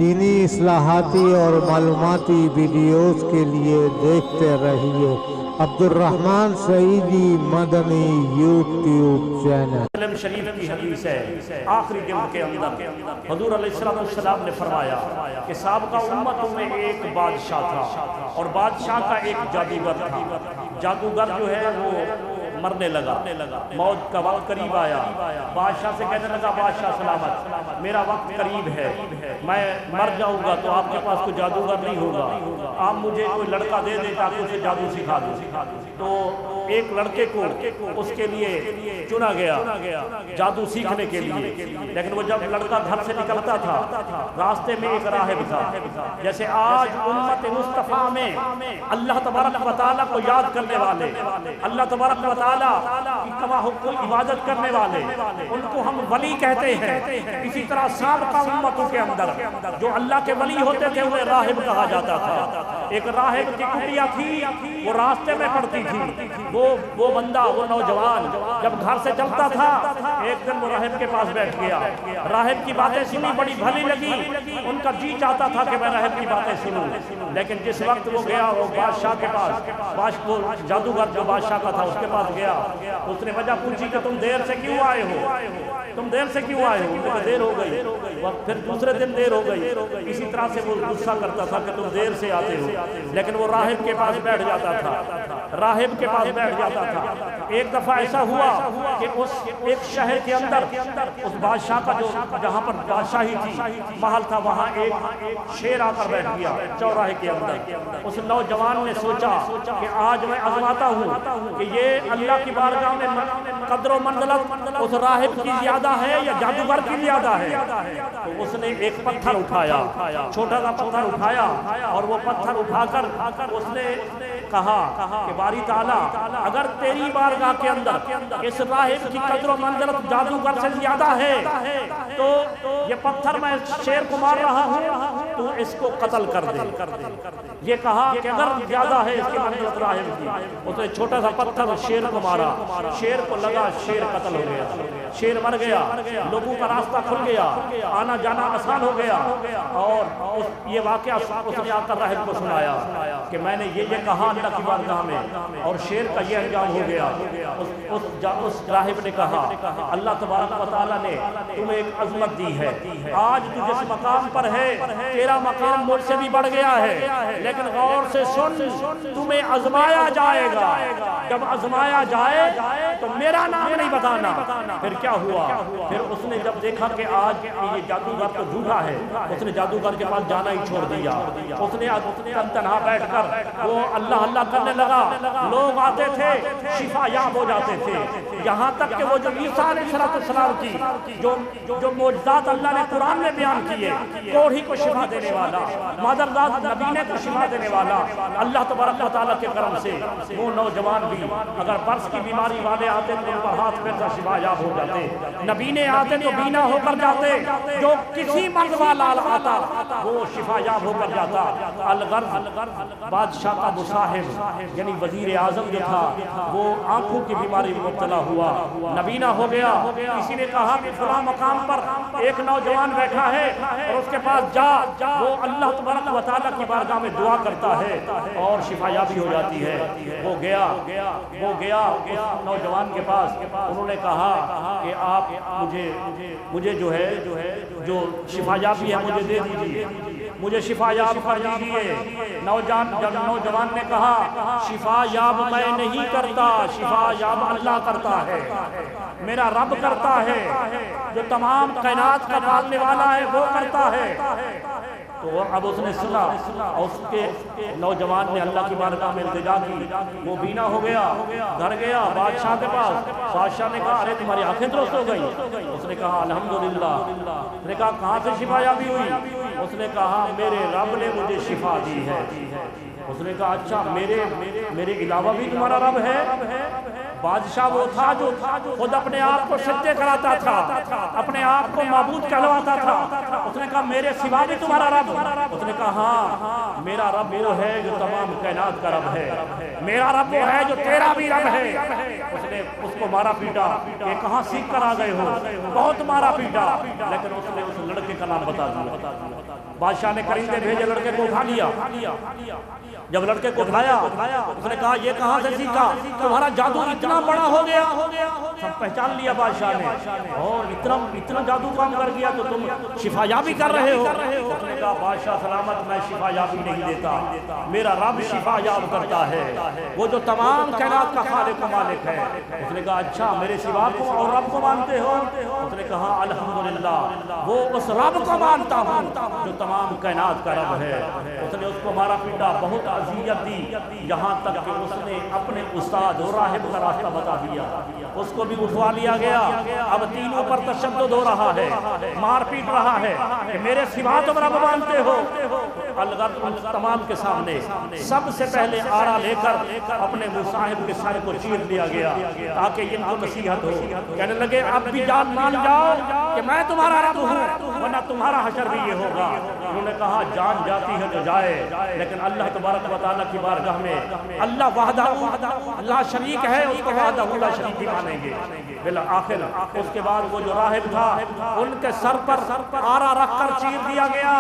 دینی اصلاحاتی اور معلوماتی ویڈیوز کے لیے دیکھتے رہیے عبدالرحمن سعیدی مدنی یوٹیوب چینل۔ مسلم شریف کی حدیث ہے آخری جلد کے اندر حضور علیہ السلام نے فرمایا کہ سابقہ امتوں میں ایک بادشاہ تھا اور بادشاہ کا ایک جادوگر تھا۔ جادوگر جو ہے وہ مرنے لگا، موت کا وقت قریب آیا۔ بادشاہ سے کہنے لگا بادشاہ سلامت، میرا وقت قریب ہے، میں مر جاؤں گا تو آپ کے پاس کوئی جادوگر نہیں ہوگا، آپ مجھے کوئی لڑکا دے دیں تاکہ اسے جادو سکھا دوں۔ تو ایک لڑکے کو اس کے لیے چنا گیا جادو سیکھنے کے لیے، لیکن وہ جب لڑکا گھر سے نکلتا تھا راستے میں ایک راہب تھا۔ جیسے آج امت مصطفیٰ میں اللہ تبارک و تعالیٰ کو یاد کرنے والے، اللہ تبارک و تعالیٰ کی کما حکم عبادت کرنے والے، ان کو ہم ولی کہتے ہیں۔ اسی طرح سابقہ امتوں کے اندر جو اللہ کے ولی ہوتے تھے انہیں راہب کہا جاتا تھا۔ ایک راہب کی کٹیا تھی، وہ راستے میں پڑتی تھی۔ وہ بندہ، وہ نوجوان جب گھر سے چلتا تھا ایک دن وہ راہب کے پاس بیٹھ گیا، راہب کی باتیں سنی، بڑی بھلی لگی، ان کا جی چاہتا تھا کہ میں راہب کی باتیں سنوں۔ لیکن جس وقت وہ گیا وہ بادشاہ کے پاس، وہ جادوگر جو بادشاہ کا تھا اس کے پاس گیا، اس نے وجہ پوچھی کہ تم دیر سے کیوں آئے ہو، تم دیر سے کیوں آئے ہو؟ کہ دیر ہو گئی، پھر دوسرے دن دیر ہو گئی۔ اسی طرح سے وہ غصہ کرتا تھا کہ تم دیر سے آتے ہو، لیکن وہ راہب کے پاس بیٹھ جاتا تھا، راہب کے پاس بیٹھ جاتا تھا۔ ایک دفعہ ایسا ہوا کہ اس ایک شہر کے اندر اس بادشاہ کا جو جہاں پر بادشاہی تھی محل تھا، وہاں ایک شیر آ کر بیٹھ گیا چوراہے کے اندر۔ اس نوجوان نے سوچا کہ آج میں آزماتا ہوں کہ یہ اللہ کی بارگاہ میں قدر و منزلت اس راہب کی زیادہ ہے یا جادوگر کی زیادہ ہے۔ تو اس نے ایک پتھر اٹھایا، چھوٹا سا پتھر اٹھایا، اور وہ پتھر اٹھا کر اس نے کہا کہ باری تعالیٰ اگر تیری بارگاہ کے اندر اس راہب کی قدر و منزلت جادوگر سے زیادہ ہے تو یہ پتھر میں شیر کو مار رہا ہوں، تو اس کو قتل کر دے۔ یہ کہا کہ اگر زیادہ ہے اس کی منزلت راہب کی، اس نے چھوٹا سا پتھر شیر کو مارا، شیر کو لگا، شیر قتل ہو گیا، شیر مر گیا، لوگوں کا راستہ کھل گیا، آنا جانا آسان ہو گیا۔ اور یہ واقعہ اس نے آ کر راہب کو سنایا کہ میں نے یہ کہا اللہ کی بارگاہ میں اور شیر کا یہ انجام ہو گیا۔ اس راہب نے کہا اللہ تبارک و تعالیٰ نے تمہیں ایک عظمت دی ہے، آج تو جس مقام پر ہے تیرا مقام مجھ سے بھی بڑھ گیا ہے، لیکن غور سے سن، تمہیں آزمایا جائے گا، جب آزمایا جائے تو میرا نام نہیں بتانا۔ پھر کیا ہوا؟ پھر اس نے جب دیکھا کہ آج یہ جادوگر تو جھوٹا ہے، اس نے جادوگر کے پاس جانا ہی چھوڑ دیا۔ اس نے تنہا بیٹھ کر وہ اللہ اللہ کرنے لگا، لوگ آتے تھے شفا یاب ہو جاتے تھے، یہاں تک کہ وہ جو عیسیٰ علیہ السلام کی جو معجزات اللہ نے قرآن میں بیان کیے، کوڑھی کو شفا دینے والا، مادرزاد نبینے کو شفا دینے والا، اللہ تبارک و تعالیٰ کے کرم سے وہ نوجوان بھی اگر برس کی بیماری والے آتے تو ان کا ہاتھ پھر شفا یاب ہو جاتے، نبینے آتے تو بینا ہو کر جاتے، جو کسی مرض والا آتا وہ شفا یاب ہو کر جاتا۔ الغرض بادشاہ کا مصاحب یعنی وزیر اعظم جو تھا وہ آنکھوں کی بیماری میں مبتلا ہوا، نبینا ہو گیا۔ کسی نے کہا کہ فلاں مقام پر ایک نوجوان بیٹھا ہے اور اس کے پاس جا، وہ اللہ تبارک و تعالیٰ کی بارگاہ میں دعا کرتا ہے اور شفا یابی ہو جاتی ہے۔ وہ گیا اس نوجوان کے پاس، انہوں نے کہا کہ آپ مجھے جو شفا یابی ہے مجھے دے دیجیے، مجھے شفا یاب کر دیجیے۔ نوجوان نے کہا شفا یاب میں نہیں کرتا، شفا یاب اللہ کرتا ہے، میرا رب کرتا ہے، جو تمام کائنات کا پالنے والا ہے وہ کرتا ہے۔ تو اب اس نے سنا، اس کے نوجوان نے اللہ کی بارگاہ میں التجا کی، وہ بینا ہو گیا، گھر گیا بادشاہ کے پاس، بادشاہ نے کہا ارے تمہاری آنکھیں درست ہو گئی؟ اس نے کہا الحمدللہ۔ اس نے کہا کہاں سے شفا یابی ہوئی؟ اس نے کہا میرے رب نے مجھے شفا دی ہے۔ اس نے کہا اچھا میرے علاوہ بھی تمہارا رب ہے؟ بادشاہ وہ تھا جو خود اپنے آپ کو سجدے کراتا تھا، اپنے آپ کو معبود کہلواتا تھا۔ اس نے کہا میرے سوا بھی تمہارا رب؟ اس نے کہا ہاں، میرا رب وہ ہے جو تمام کائنات کا رب ہے، میرا رب وہ ہے جو تیرا بھی رب ہے۔ اس نے اس کو مارا پیٹا کہ کہاں سیکھ کر آ گئے ہو، بہت مارا پیٹا، لیکن اس نے اس لڑکے کا نام بتا دیا۔ بادشاہ نے کرندے بھیجے، لڑکے کو اٹھا لیا۔ جب لڑکے کو اٹھایا اس نے کہا یہ کہاں سے سیکھا؟ تمہارا جادو اتنا بڑا ہو گیا۔ سب پہچان لیا بادشاہ نے، اور اتنا جادو کام کر گیا تو تم شفا یابی کر رہے ہو؟ اس نے کہا بادشاہ سلامت، میں شفا یابی نہیں دیتا، میرا رب شفا یاب کرتا ہے، وہ جو تمام کائنات کا خالق و مالک ہے۔ اس نے کہا اچھا، میرے سوا کو اور رب کو مانتے ہو؟ اس نے کہا الحمدللہ، وہ اس رب کو مانتا ہوں جو تمام کائنات کا رب ہے۔ اس نے اس کو مارا پیٹا، بہت اذیت دی، یہاں تک کہ اس نے اپنے استاد اور راہب کا راستہ بتا دیا۔ اس کو بھی اٹھوا لیا گیا۔ اب تینوں پر تشدد ہو رہا ہے، مار پیٹ رہا ہے کہ میرے سوا تم رب مانتے ہو۔ الغرض ان تمام کے سامنے سب سے پہلے آڑا لے کر اپنے مصاحب کے سر کو چیر دیا گیا تاکہ ان کو نصیحت ہو۔ کہنے لگے اب بھی جان مان جاؤ کہ میں تمہارا رب ہوں، ورنہ تمہارا حشر بھی یہ ہوگا۔ انہوں نے کہا جان جاتی ہے تو جائے، لیکن اللہ تبارک و تعالیٰ کی بارگاہ میں اللہ وحدہ اللہ شریک ہے، اس کو وحدہ لا شریک ہی مانیں گے۔ بالآخر اس کے بعد وہ جو راہب تھا ان کے سر پر آرا رکھ کر چیر دیا گیا۔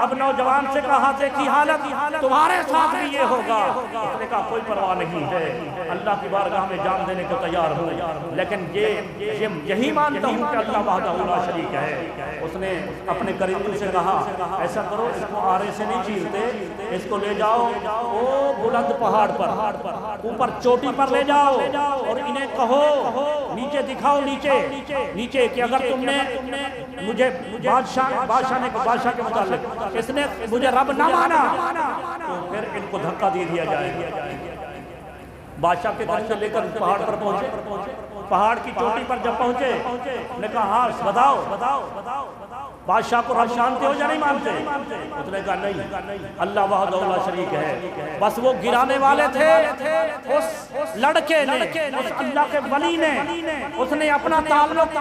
اب نوجوان سے کہا دیکھی حالت تمہارے ساتھ بھی یہ ہوگا۔ اس نے کہا کوئی پرواہ نہیں ہے، اللہ کی بارگاہ میں جان دینے کو تیار ہوں، لیکن یہی مانتا ہوں کہ اللہ وحدہ لا شریک ہے۔ اس نے اپنے قریبی سے کہا ایسا کرو، اس کو آرے سے نہیں چیرتے، اس کو لے جاؤ وہ بلند پہاڑ پر، اوپر چوٹی پر لے جاؤ اور انہیں کہو نیچے دکھاؤ، نیچے کہ اگر تم نے مجھے بادشاہ کے متعلق اس نے مجھے رب نہ مانا تو پھر ان کو دھکا دے دیا جائے۔ بادشاہ کے گھر سے لے کر پہاڑ پر پہنچے، پہاڑ کی چوٹی پر جب پہنچے نے کہا ہاں بتاؤ بادشاہ کو رب مانتے ہو یا نہیں مانتے؟ اس نے کہا نہیں، اللہ وحدہ لا شریک ہے۔ بس وہ گرانے والے تھے، اس لڑکے نے، اس اللہ کے ولی نے، اس نے اپنا تعلق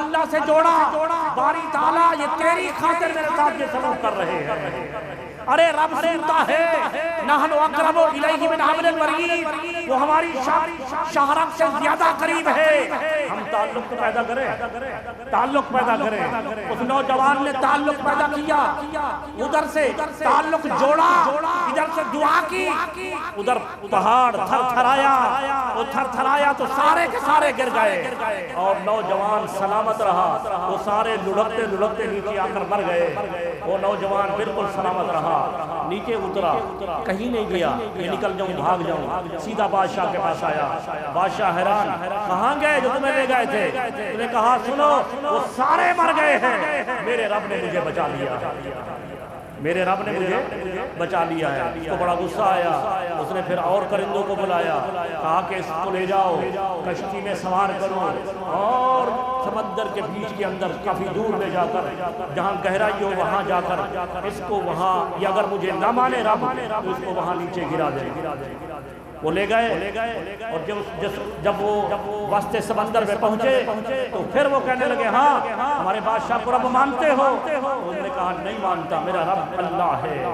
اللہ سے جوڑا۔ باری تعالیٰ یہ تیری خاطر میرے ساتھ یہ سلوک کر رہے ہیں۔ ارے رب سنتا ہے، نحن اقرب الیہ من حبل الورید، وہ ہماری شہرک سے زیادہ قریب ہے۔ ہم تعلق پیدا کریں۔ اس نوجوان نے تعلق پیدا کیا، ادھر سے تعلق جوڑا، ادھر سے دعا کی، ادھر پہاڑ تھر تھرایا تو سارے کے سارے گر گئے اور نوجوان سلامت رہا۔ وہ سارے لڑکتے نیچے آ کر مر گئے۔ وہ نوجوان بالکل سلامت رہا، نیچے اترا، کہیں نہیں گیا کہ نکل جاؤں بھاگ جاؤں، سیدھا بادشاہ کے پاس آیا۔ بادشاہ حیران، کہاں گئے جو تمہیں لے گئے تھے؟ انہوں نے کہا سنو وہ سارے مر گئے ہیں، میرے رب نے مجھے بچا لیا ہے۔ اس کو بڑا غصہ آیا، اس نے پھر اور کرندوں کو بلایا، کہا کہ اس کو لے جاؤ، کشتی میں سوار کرو اور سمندر کے بیچ کے اندر کافی دور لے جا کر جہاں گہرائی ہو وہاں جا کر اس کو وہاں، یا اگر مجھے نہ مانے رب تو اس کو وہاں نیچے گرا دے۔ وہ لے گئے اور جب وہ وسط سمندر میں پہنچے تو پھر وہ کہنے لگے ہاں ہمارے بادشاہ کو رب مانتے ہو؟ انہوں نے کہا نہیں مانتا، میرا رب اللہ ہے،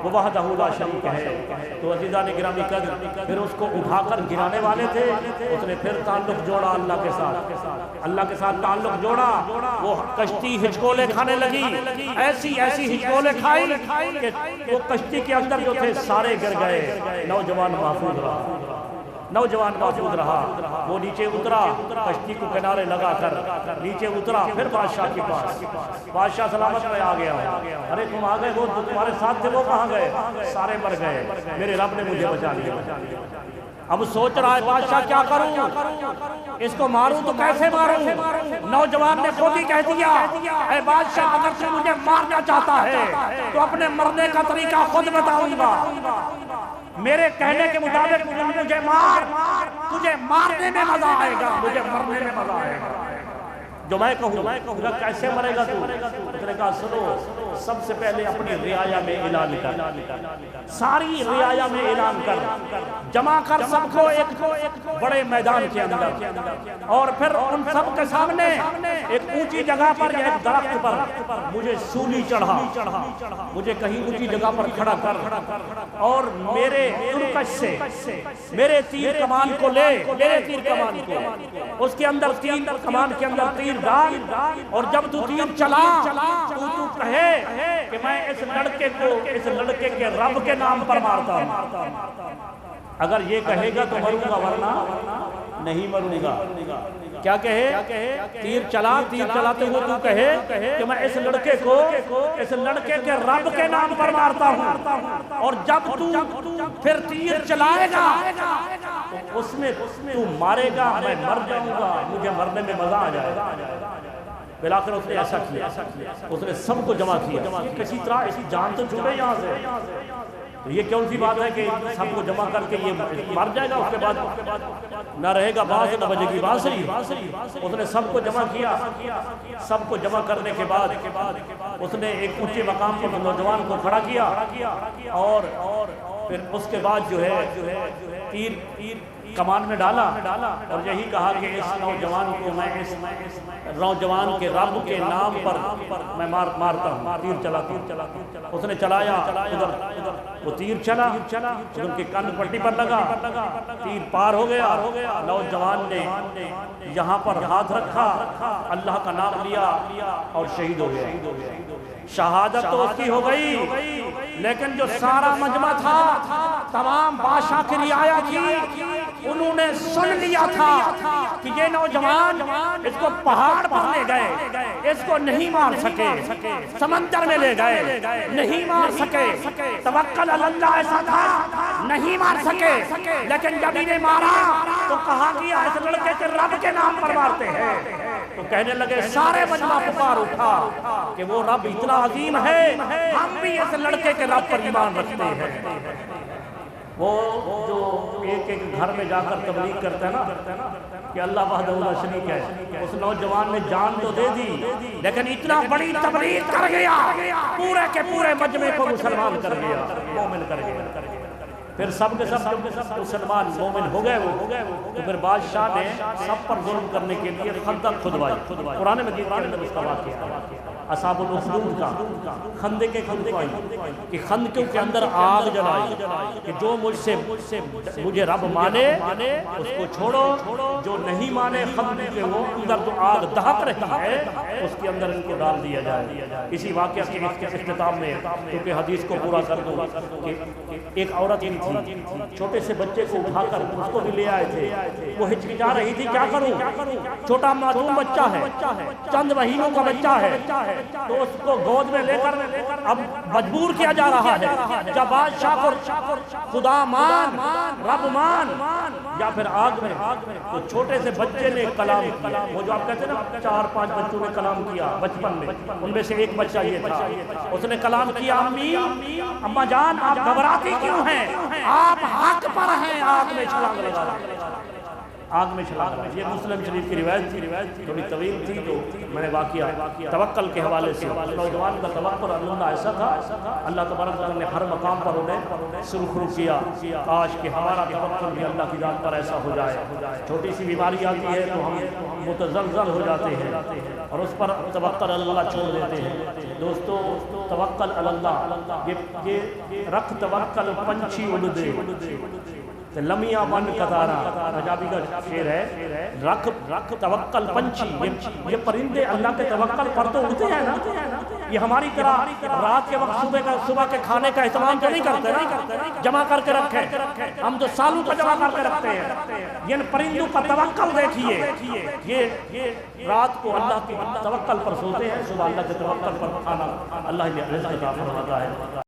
وہ وحدہ لا شریک ہے۔ تو عزیزان گرامی قدر پھر اس کو اٹھا کر گرانے والے تھے، اس نے پھر تعلق جوڑا اللہ کے ساتھ تعلق جوڑا۔ وہ کشتی ہچکولے کھانے لگی، ایسی ہچکولے کھائی کہ وہ کشتی کے اندر جو تھے سارے گر گئے۔ نوجوان محفوظ رہا۔ وہ نیچے اترا، کشتی کو کنارے لگا کر نیچے اترا، پھر بادشاہ کے پاس۔ بادشاہ سلامت میں آ گیا، ارے تم آ گئے، وہ تمہارے ساتھ تھے وہ کہاں گئے؟ سارے مر گئے، میرے رب نے مجھے بچا لیا۔ اب سوچ رہا ہے بادشاہ کیا کروں، اس کو ماروں تو کیسے ماروں؟ نوجوان نے خود ہی کہہ دیا اے بادشاہ اگر تو مجھے مارنا چاہتا ہے تو اپنے مرنے کا طریقہ خود بتاؤں گا، میرے کہنے کے مطابق مجھے مار، تجھے مارنے میں مزہ آئے گا، مجھے مرنے میں مزہ آئے گا۔ جو میں کہوں گا کیسے مرے گا تو؟ اس نے کہا سنو، سب سے پہلے اپنی رعایا میں اعلان کر، ساری رعایا میں اعلان کر، جمع کر سب کو ایک بڑے میدان کے اندر، اور پھر ان سب کے سامنے ایک اونچی جگہ پر یا ایک درخت پر مجھے سولی چڑھا، مجھے کہیں اونچی جگہ پر کھڑا کر، اور میرے ترکش سے میرے تیر کمان کو لے، میرے تیر کمان کو اس کے اندر تیر کمان کے اندر تیر ڈال، اور جب تو تیر چلا تو کہے کہ میں اس لڑکے کو اس لڑکے کے رب کے نام پر مارتا ہوں۔ اگر یہ کہے گا تو مروں گا، ورنہ نہیں مروں گا۔ کیا کہے؟ تیر چلاتے ہوئے تو کہے کہ میں اس لڑکے کو اس لڑکے کے رب کے نام پر مارتا ہوں، اور جب تو پھر تیر چلائے گا تو اس میں تو مارے گا، میں مر جاؤں گا، مجھے مرنے میں مزہ آ جائے گا۔ بلاخر اس نے ایسا کیا، اس نے سب کو جمع کیا، کسی طرح اس کی جان تو چھوٹے یہاں سے۔ تو یہ کون سی بات ہے کہ سب کو جمع کر کے یہ مر جائے گا، اس کے بعد نہ رہے گا باس، نہ بجے گی بانسری۔ اس نے سب کو جمع کیا، سب کو جمع کرنے کے بعد اس نے ایک اونچے مقام پر نوجوان کو کھڑا کیا، اور پھر اس کے بعد جو ہے تیر کمان میں ڈالا، اور یہی کہا کہ اس نوجوان کو میں اس نوجوان کے رب کے نام پر میں مارتا ہوں، تیر چلاتا ہوں۔ اس نے چلایا، ادھر وہ تیر چلا، ان کے کان پٹی پر لگا، تیر پار ہو گیا۔ نوجوان نے یہاں پر ہاتھ رکھا، اللہ کا نام لیا اور شہید ہو گیا۔ شہادت تو اس کی ہو گئی، لیکن جو سارا مجمع تھا، تمام بادشاہ کی رعایا تھی، انہوں نے سن لیا تھا کہ یہ نوجوان اس کو پہاڑ پر لے گئے، اس کو نہیں مار سکے، سمندر میں لے گئے، نہیں مار سکے، توکل اللہ ایسا تھا، نہیں مار سکے، لیکن جب انہیں مارا تو کہا کہ اس لڑکے کے رب کے نام پر مارتے ہیں۔ تو کہنے لگے، سارے مجمع پکار اٹھا کہ وہ رب اتنا عظیم ہے، ہم بھی اس لڑکے کے رب پر ایمان رکھتے ہیں۔ وہ جو ایک گھر میں جا کر تبلیغ کرتا ہے نا کہ اللہ وحدہ لا شریک ہے، اس نوجوان نے جان تو دے دی، لیکن اتنا بڑی تبلیغ کر گیا، پورے کے پورے مجمع کو مسلمان کر گیا، مومن کر گیا۔ پھر سب کے سب مسلمان مومن ہو گئے، تو پھر بادشاہ نے سب پر ظلم کرنے کے لیے خندق کھدوائی۔ قرآن مجید کے اندر اس کا واقعہ اصحاب الاخدود کا، خندق کے کھدوائی کہ خندقوں کے اندر آگ جلائی کہ جو مجھے رب مانے اس کو چھوڑو، جو نہیں مانے خندق کے وہ اندر جو آگ دہک رہی ہے اس کے اندر ان کو ڈال دیا جائے۔ اسی واقعہ کے اختتام میں کیونکہ حدیث کو پورا کر دوں کہ ایک عورت تھی، چھوٹے سے بچے کو اٹھا کر اس کو بھی لے آئے تھے، وہ ہچکچا رہی تھی، کیا کروں، چھوٹا معصوم بچہ ہے، چند مہینوں کا بچہ ہے، تو اس کو گود میں لے کر اب مجبور کیا جا رہا ہے، جب بادشاہ کو خدا مان، رب مان، یا پھر آگ میں۔ تو چھوٹے سے بچے نے کلام کیا، وہ جو آپ کہتے ہیں نا 4-5 بچوں نے کلام کیا بچپن میں، ان میں سے ایک بچہ یہ تھا، اس نے کلام کیا، امی، اماں جان آپ گھبراتی کیوں ہیں، آپ حق پر ہیں، آگ میں چھلانگ لگا رہے ہیں، آگ میں چھلانگ لگا۔ یہ مسلم شریف کی روایت تھی، تھوڑی طویل تھی، تو میں نے واقعہ توکل کے حوالے سے، نوجوان کا توکل اللہ ایسا تھا، اللہ تبارک تعالیٰ نے ہر مقام پر انہیں سرخرو کیا، کاش کہ ہمارا توکل بھی اللہ کی ذات پر ایسا ہو جائے۔ چھوٹی سی بیماری آتی ہے تو ہم متزلزل ہو جاتے ہیں اور اس پر توکل اللہ چھوڑ دیتے ہیں۔ دوستو، توکل اللہ، یہ رکھ توکل پنچھی اڑ دے، لمیاں من قطارہ، پنجابی کا شعر ہے، رکھ توکل پنچھی، یہ پرندے اللہ کے توکل پر تو اڑتے ہیں نا، یہ ہماری طرح رات کے وقت صبح کے کھانے کا اہتمام تو نہیں کرتے، جمع کر کے رکھے، ہم تو سالوں کا جمع کر کے رکھتے ہیں۔ یہ پرندوں کا توکل دیکھیے، یہ رات کو اللہ کے توکل پر سوتے ہیں، صبح اللہ کے توکل پر کھانا اللہ نے رزق عطا فرماتا ہے۔